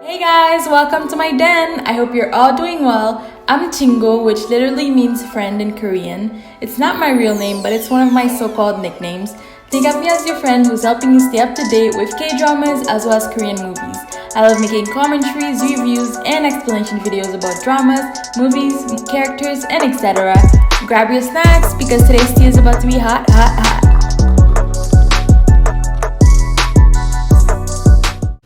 Hey guys, welcome to my den. I hope you're all doing well. I'm Chingo, which literally means friend in Korean. It's not my real name, but it's one of my so-called nicknames. Think of me as your friend who's helping you stay up to date with K-dramas as well as Korean movies. I love making commentaries, reviews, and explanation videos about dramas, movies, characters, and etc. Grab your snacks because today's tea is about to be hot, hot, hot.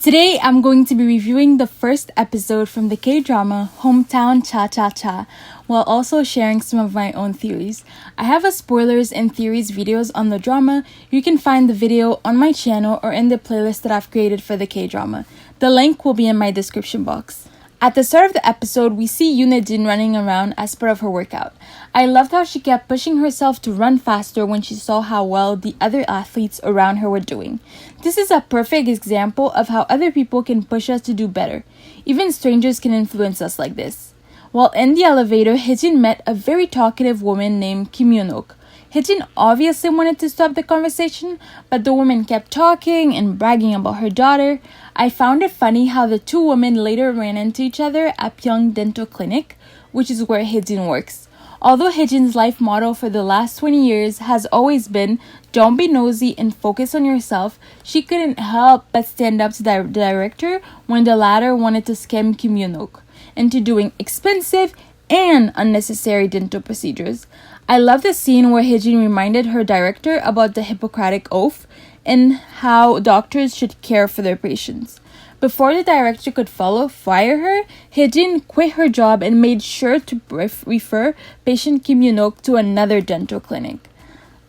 Today, I'm going to be reviewing the first episode from the K-drama Hometown Cha-Cha-Cha, while also sharing some of my own theories. I have a spoilers and theories videos on the drama. You can find the video on my channel or in the playlist that I've created for the K-drama. The link will be in my description box. At the start of the episode, we see Hye-jin running around as part of her workout. I loved how she kept pushing herself to run faster when she saw how well the other athletes around her were doing. This is a perfect example of how other people can push us to do better. Even strangers can influence us like this. While in the elevator, Hye-jin met a very talkative woman named Kim Yoon-ok. Hye-jin obviously wanted to stop the conversation, but the woman kept talking and bragging about her daughter. I found it funny how the two women later ran into each other at Pyeong Dental Clinic, which is where Hye-jin works. Although Hye-jin's life motto for the last 20 years has always been, don't be nosy and focus on yourself, she couldn't help but stand up to the director when the latter wanted to scam Kim Yoon-ok into doing expensive and unnecessary dental procedures. I love the scene where Hye-jin reminded her director about the Hippocratic Oath and how doctors should care for their patients. Before the director could fire her, Hye-jin quit her job and made sure to refer patient Kim Yoon-ok to another dental clinic.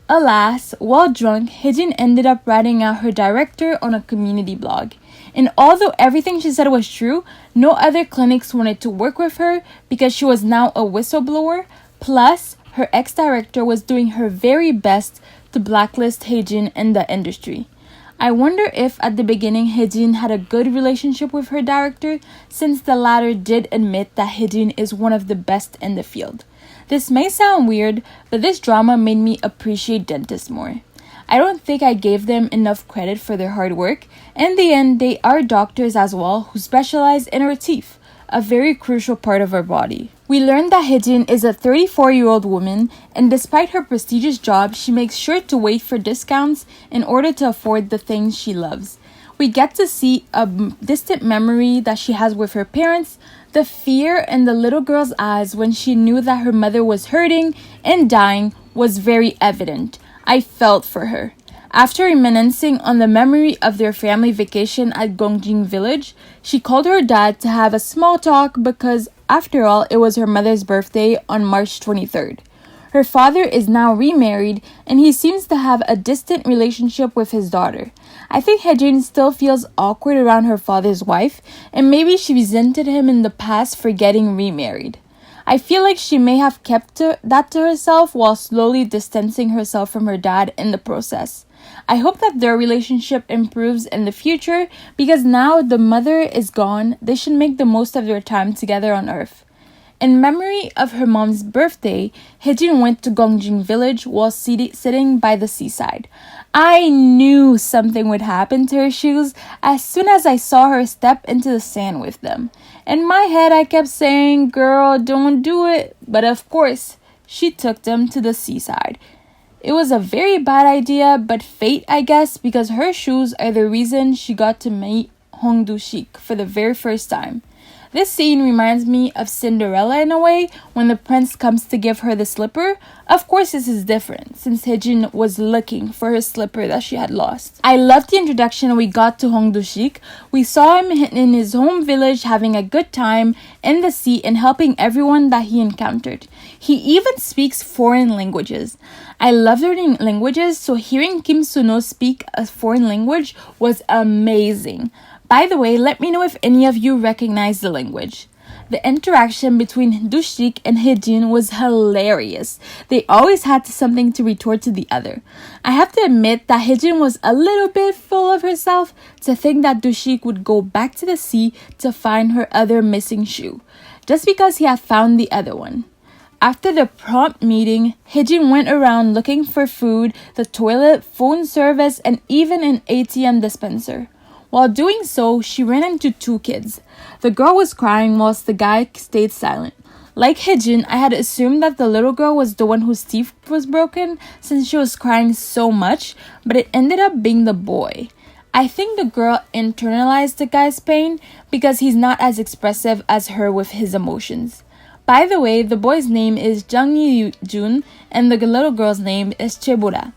Alas, while drunk, Hye-jin ended up ratting out her director on a community blog. And although everything she said was true, no other clinics wanted to work with her because she was now a whistleblower. Plus, her ex-director was doing her very best to blacklist Hye-jin in the industry. I wonder if at the beginning Hye-jin had a good relationship with her director, since the latter did admit that Hye-jin is one of the best in the field. This may sound weird, but this drama made me appreciate dentists more. I don't think I gave them enough credit for their hard work. In the end, they are doctors as well who specialize in our teeth, a very crucial part of our body. We learned that Hye-jin is a 34-year-old woman, and despite her prestigious job, she makes sure to wait for discounts in order to afford the things she loves. We get to see a distant memory that she has with her parents. The fear in the little girl's eyes when she knew that her mother was hurting and dying was very evident. I felt for her. After reminiscing on the memory of their family vacation at Gongjin village, she called her dad to have a small talk because, after all, it was her mother's birthday on March 23rd. Her father is now remarried, and he seems to have a distant relationship with his daughter. I think Hye-jin still feels awkward around her father's wife, and maybe she resented him in the past for getting remarried. I feel like she may have kept that to herself while slowly distancing herself from her dad in the process. I hope that their relationship improves in the future because now the mother is gone, they should make the most of their time together on Earth. In memory of her mom's birthday, Hye-jin went to Gongjin village while sitting by the seaside. I knew something would happen to her shoes as soon as I saw her step into the sand with them. In my head, I kept saying, "Girl, don't do it." But of course, she took them to the seaside. It was a very bad idea, but fate, I guess, because her shoes are the reason she got to meet Du-sik for the very first time. This scene reminds me of Cinderella in a way, when the prince comes to give her the slipper. Of course, this is different, since Hye-jin was looking for her slipper that she had lost. I loved the introduction we got to Du-sik. We saw him in his home village having a good time in the sea and helping everyone that he encountered. He even speaks foreign languages. I love learning languages, so hearing Kim Sun-ho speak a foreign language was amazing. By the way, let me know if any of you recognize the language. The interaction between Du-sik and Hye-jin was hilarious. They always had something to retort to the other. I have to admit that Hye-jin was a little bit full of herself to think that Du-sik would go back to the sea to find her other missing shoe, just because he had found the other one. After the prompt meeting, Hye-jin went around looking for food, the toilet, phone service, and even an ATM dispenser. While doing so, she ran into two kids. The girl was crying whilst the guy stayed silent. Like Hye-jin, I had assumed that the little girl was the one whose teeth was broken since she was crying so much, but it ended up being the boy. I think the girl internalized the guy's pain because he's not as expressive as her with his emotions. By the way, the boy's name is Jung Yi-jun and the little girl's name is Chebora.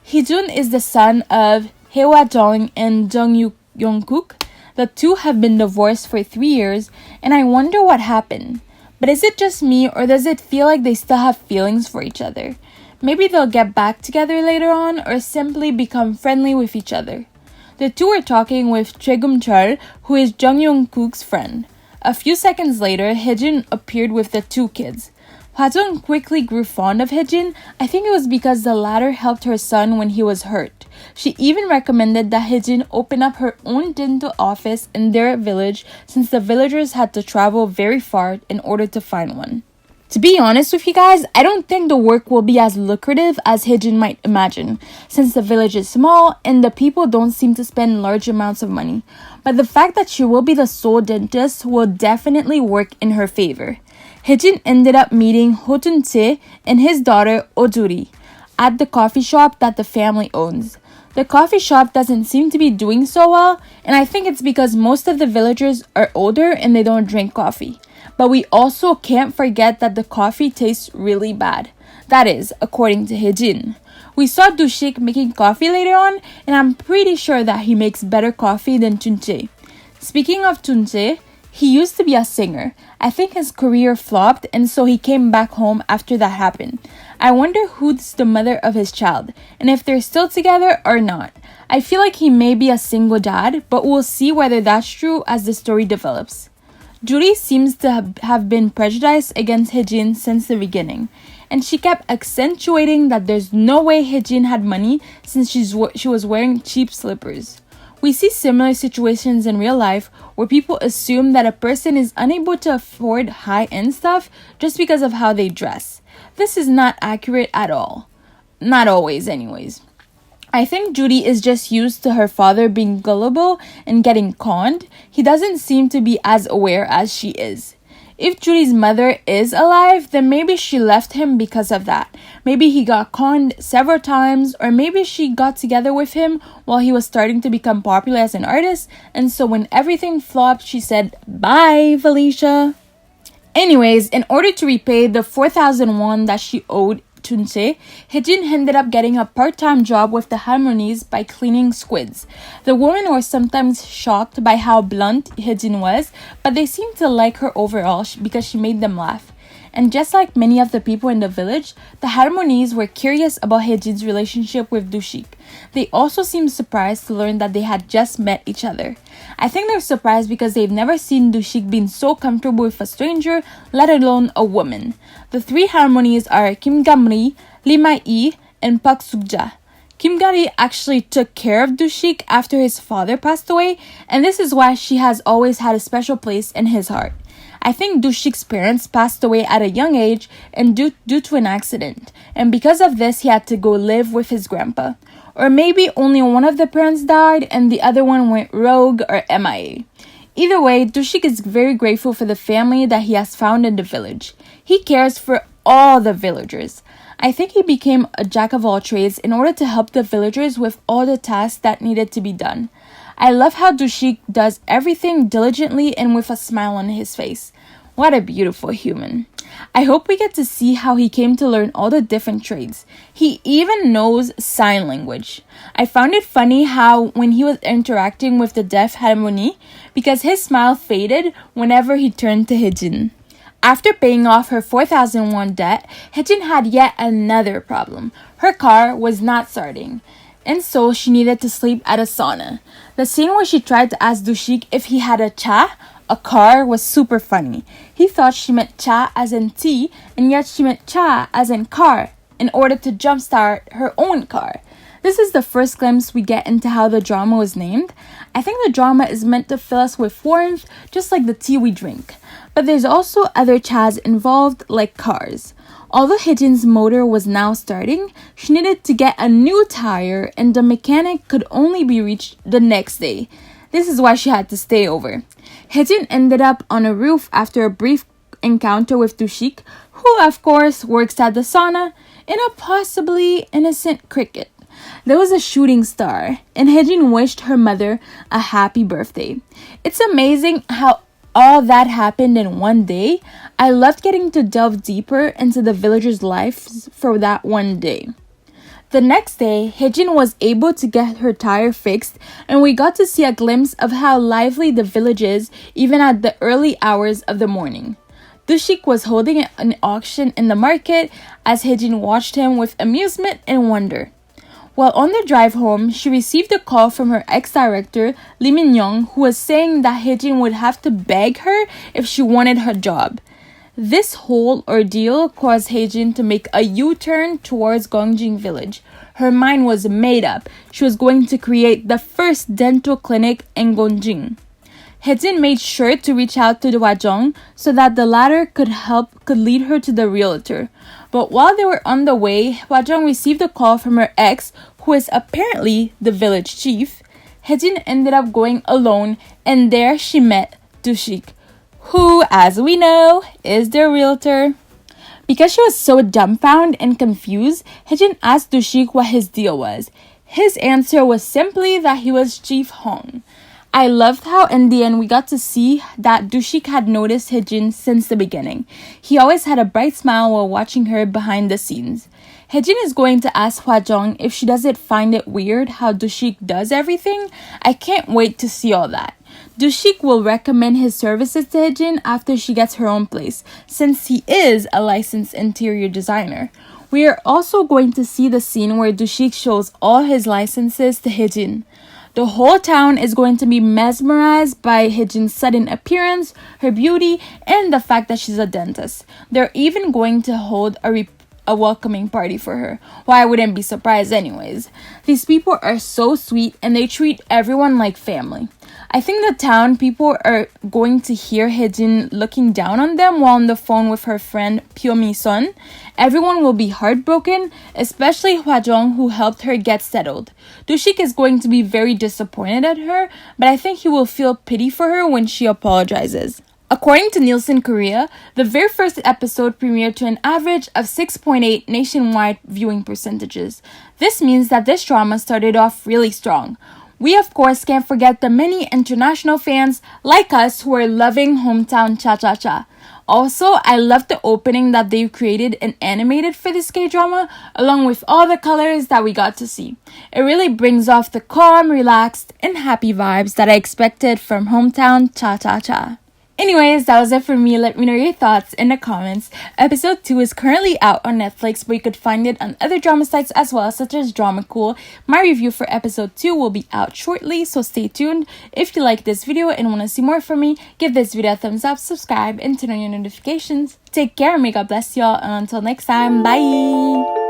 Hye-jun is the son of Hye-jong and Jung Yong-kook. The two have been divorced for 3 years, and I wonder what happened. But is it just me, or does it feel like they still have feelings for each other? Maybe they'll get back together later on, or simply become friendly with each other. The two were talking with Chegum-chul, who is Jung Yong-kook's friend. A few seconds later, Hye-jin appeared with the two kids. Hwa-jung quickly grew fond of Hye-jin. I think it was because the latter helped her son when he was hurt. She even recommended that Hye-jin open up her own dental office in their village since the villagers had to travel very far in order to find one. To be honest with you guys, I don't think the work will be as lucrative as Hye-jin might imagine, since the village is small and the people don't seem to spend large amounts of money. But the fact that she will be the sole dentist will definitely work in her favor. Hye-jin ended up meeting Ho Jun-tae and his daughter Oh-juri at the coffee shop that the family owns. The coffee shop doesn't seem to be doing so well, and I think it's because most of the villagers are older and they don't drink coffee. But we also can't forget that the coffee tastes really bad. That is, according to Hye-jin. We saw Du-sik making coffee later on, and I'm pretty sure that he makes better coffee than Chun-chae. Speaking of Chun-chae, he used to be a singer. I think his career flopped, and so he came back home after that happened. I wonder who's the mother of his child, and if they're still together or not. I feel like he may be a single dad, but we'll see whether that's true as the story develops. Juri seems to have been prejudiced against Hye-jin since the beginning, and she kept accentuating that there's no way Hye-jin had money since she was wearing cheap slippers. We see similar situations in real life where people assume that a person is unable to afford high-end stuff just because of how they dress. This is not accurate at all. Not always, anyways. I think Judy is just used to her father being gullible and getting conned. He doesn't seem to be as aware as she is. If Judy's mother is alive, then maybe she left him because of that. Maybe he got conned several times, or maybe she got together with him while he was starting to become popular as an artist, and so when everything flopped, she said, "Bye, Felicia." Anyways, in order to repay the 4,000 won that she owed Chun-chae, Hye-jin ended up getting a part-time job with the Harmonies by cleaning squids. The women were sometimes shocked by how blunt Hye-jin was, but they seemed to like her overall because she made them laugh. And just like many of the people in the village, the Harmonies were curious about Hye-jin's relationship with Du-sik. They also seemed surprised to learn that they had just met each other. I think they're surprised because they've never seen Du-sik being so comfortable with a stranger, let alone a woman. The three Harmonies are Kim Gamri, Lee Mai-i, and Park Suk-ja. Kim Gari actually took care of Du-sik after his father passed away, and this is why she has always had a special place in his heart. I think Du-sik's parents passed away at a young age and due to an accident, and because of this he had to go live with his grandpa. Or maybe only one of the parents died and the other one went rogue or MIA. Either way, Du-sik is very grateful for the family that he has found in the village. He cares for all the villagers. I think he became a jack of all trades in order to help the villagers with all the tasks that needed to be done. I love how Du-sik does everything diligently and with a smile on his face. What a beautiful human. I hope we get to see how he came to learn all the different trades. He even knows sign language. I found it funny how when he was interacting with the deaf Harmony, because his smile faded whenever he turned to Hye-jin. After paying off her 4,000 won debt, Hye-jin had yet another problem. Her car was not starting, and so she needed to sleep at a sauna. The scene where she tried to ask Du-sik if he had a car, was super funny. He thought she meant cha as in tea, and yet she meant cha as in car, in order to jumpstart her own car. This is the first glimpse we get into how the drama was named. I think the drama is meant to fill us with warmth, just like the tea we drink. But there's also other chas involved, like cars. Although Hye-jin's motor was now starting, she needed to get a new tire, and the mechanic could only be reached the next day. This is why she had to stay over. Hye-jin ended up on a roof after a brief encounter with Du-sik, who of course works at the sauna, in a possibly innocent cricket. There was a shooting star, and Hye-jin wished her mother a happy birthday. It's amazing how all that happened in one day. I loved getting to delve deeper into the villagers' lives for that one day. The next day, Hye-jin was able to get her tire fixed, and we got to see a glimpse of how lively the village is even at the early hours of the morning. Du-sik was holding an auction in the market as Hye-jin watched him with amusement and wonder. While on the drive home, she received a call from her ex-director, Lee Min-young, who was saying that Hye-jin would have to beg her if she wanted her job. This whole ordeal caused Hye-jin to make a U-turn towards Gongjin village. Her mind was made up. She was going to create the first dental clinic in Gongjin. Hye-jin made sure to reach out to the Hwajong so that the latter could lead her to the realtor. But while they were on the way, Hwajong received a call from her ex, who is apparently the village chief. Hye-jin ended up going alone, and there she met Du-sik, who, as we know, is the realtor. Because she was so dumbfounded and confused, Hye-jin asked Du-sik what his deal was. His answer was simply that he was Chief Hong. I loved how in the end we got to see that Du-sik had noticed Hye-jin since the beginning. He always had a bright smile while watching her behind the scenes. Hye-jin is going to ask Hwajong if she doesn't find it weird how Du-sik does everything. I can't wait to see all that. Du-sik will recommend his services to Hye-jin after she gets her own place, since he is a licensed interior designer. We are also going to see the scene where Du-sik shows all his licenses to Hye-jin. The whole town is going to be mesmerized by Hye-jin's sudden appearance, her beauty, and the fact that she's a dentist. They're even going to hold a welcoming party for her. Well, I wouldn't be surprised anyways. These people are so sweet and they treat everyone like family. I think the town people are going to hear Hye-jin looking down on them while on the phone with her friend Pyo Mi-sun. Everyone will be heartbroken, especially Hwajong, who helped her get settled. Du-sik is going to be very disappointed at her, but I think he will feel pity for her when she apologizes. According to Nielsen Korea, the very first episode premiered to an average of 6.8 nationwide viewing percentages. This means that this drama started off really strong. We of course can't forget the many international fans like us who are loving Hometown Cha-Cha-Cha. Also, I love the opening that they created and animated for this K-drama, along with all the colors that we got to see. It really brings off the calm, relaxed, and happy vibes that I expected from Hometown Cha-Cha-Cha. Anyways, that was it for me. Let me know your thoughts in the comments. Episode 2 is currently out on Netflix, but you could find it on other drama sites as well, such as Drama Cool. My review for episode 2 will be out shortly, so stay tuned. If you like this video and want to see more from me, give this video a thumbs up, subscribe, and turn on your notifications. Take care, may God bless y'all, and until next time, bye!